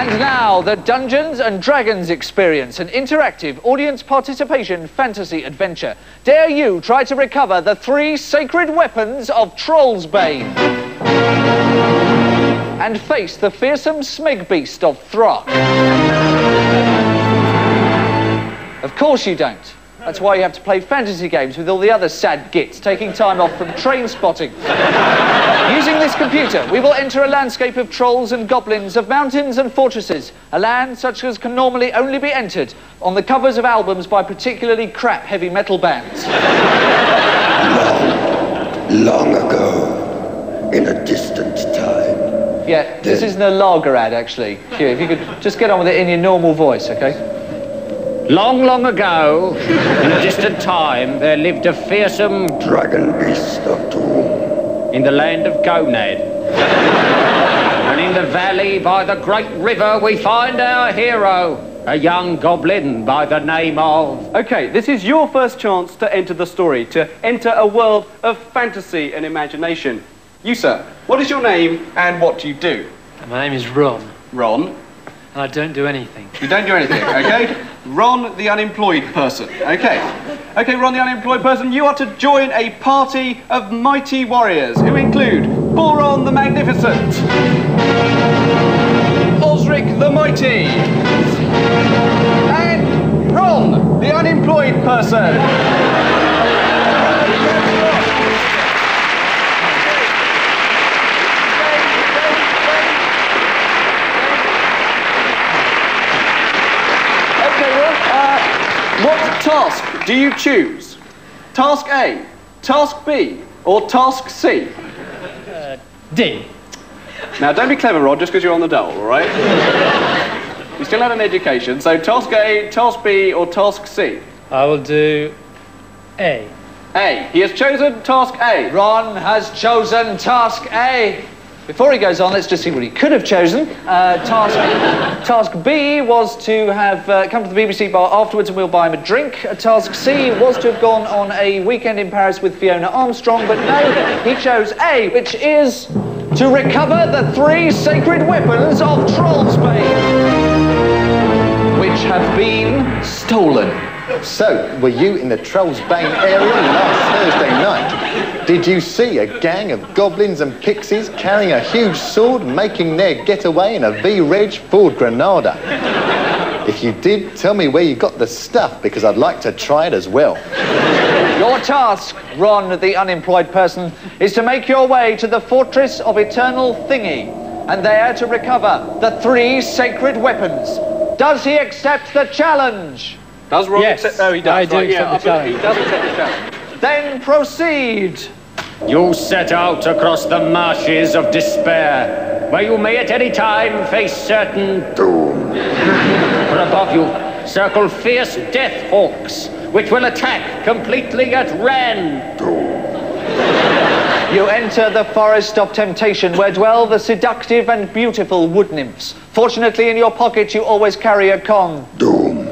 And now, the Dungeons and Dragons Experience, an interactive audience participation fantasy adventure. Dare you try to recover the 3 sacred weapons of Trollsbane and face the fearsome smeg beast of Throck. Of course you don't. That's why you have to play fantasy games with all the other sad gits taking time off from train spotting. Using this computer, we will enter a landscape of trolls and goblins, of mountains and fortresses, a land such as can normally only be entered on the covers of albums by particularly crap heavy metal bands. Long ago, in a distant time. Yeah, this isn't a lager ad, actually. Hugh, if you could just get on with it in your normal voice, OK? Long, long ago, in a distant time, there lived a fearsome dragon beast of doom in the land of Gonad. And in the valley by the great river we find our hero, a young goblin by the name of... OK, this is your first chance to enter the story, to enter a world of fantasy and imagination. You, sir, what is your name and what do you do? My name is Ron. Ron? And I don't do anything. You don't do anything, OK? Ron, the unemployed person. OK. OK, Ron, the unemployed person, you are to join a party of mighty warriors who include Boron the Magnificent, Osric the Mighty, and Ron, the unemployed person. What task do you choose? Task A, Task B, or Task C? D. Now, don't be clever, Rod, just because you're on the dole, all right? You still have an education, so Task A, Task B, or Task C? I will do A. A. He has chosen Task A. Ron has chosen Task A. Before he goes on, let's just see what he could have chosen. Task B was to have come to the BBC bar afterwards and we'll buy him a drink. Task C was to have gone on a weekend in Paris with Fiona Armstrong, but no, he chose A, which is to recover the 3 sacred weapons of Trollsbane, which have been stolen. So, were you in the Trollsbane area last Thursday night? Did you see a gang of goblins and pixies carrying a huge sword making their getaway in a V-Reg Ford Granada? If you did, tell me where you got the stuff, because I'd like to try it as well. Your task, Ron, the unemployed person, is to make your way to the Fortress of Eternal Thingy, and there to recover the 3 sacred weapons. Does he accept the challenge? Does Ron Yes, accept? Oh, he does. I do accept the challenge. He does accept the challenge. Then proceed. You set out across the marshes of despair, where you may at any time face certain doom. For above you circle fierce death hawks, which will attack completely at random. You enter the Forest of Temptation, where dwell the seductive and beautiful wood nymphs. Fortunately, in your pocket, you always carry a condom.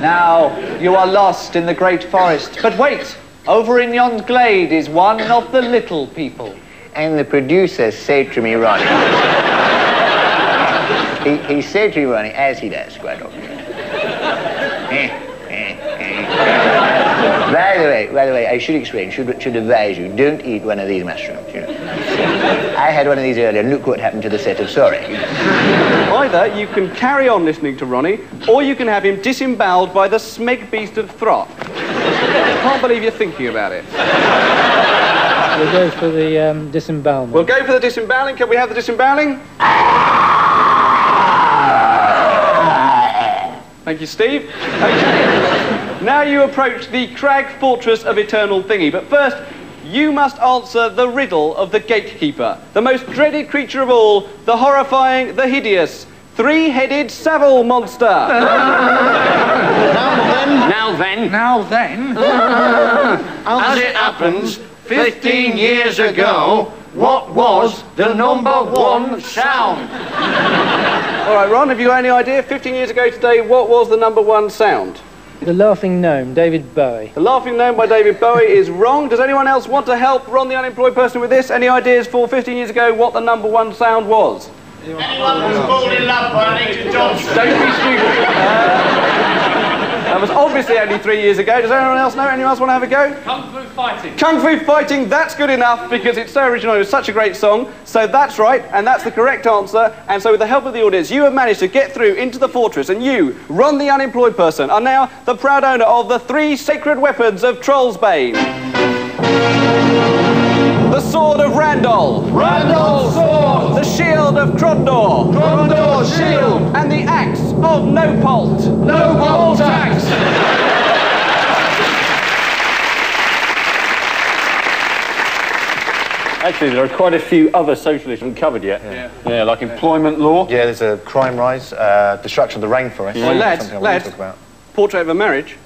Now, you are lost in the great forest. But wait, over in yon glade is one of the little people. And the producer said to me, Ronnie, he said to me, Ronnie, as he does quite often, by the way, I should explain, should advise you, don't eat one of these mushrooms, you know. I had one of these earlier, and look what happened to the set of Sorry. Either you can carry on listening to Ronnie, or you can have him disemboweled by the smeg beast of Throck. I can't believe you're thinking about it. We'll go for the disembowelment. We'll go for the disemboweling. Can we have the disemboweling? Thank you, Steve. Okay. Now you approach the Crag Fortress of Eternal Thingy, but first, you must answer the riddle of the Gatekeeper, the most dreaded creature of all, the horrifying, the hideous, 3-headed Saville monster. Now then. As it happens, 15 years ago, what was the #1 sound? All right, Ron, have you got any idea? 15 years ago today, what was the #1 sound? The Laughing Gnome, David Bowie. The Laughing Gnome by David Bowie is wrong. Does anyone else want to help Ron the Unemployed Person with this? Any ideas for 15 years ago what the #1 sound was? Anyone who's fallen in love by Anita Johnson. Don't be stupid. That was obviously only 3 years ago. Does anyone else know? Anyone else want to have a go? Kung Fu Fighting. Kung Fu Fighting, that's good enough because it's so original. It was such a great song. So that's right, and that's the correct answer. And so with the help of the audience, you have managed to get through into the fortress, and you, Ron the Unemployed Person, are now the proud owner of the 3 sacred weapons of Trollsbane. The Sword of Randall. Randall's sword! The Shield of Crondor. Crondor's shield! And the Axe of Nopolt. Nopolt axe! Actually, there are quite a few other social issues covered yet. Yeah, like employment law. Yeah, there's a crime rise, destruction of the rainforest. Well, lads, Something I want to talk about. Portrait of a Marriage.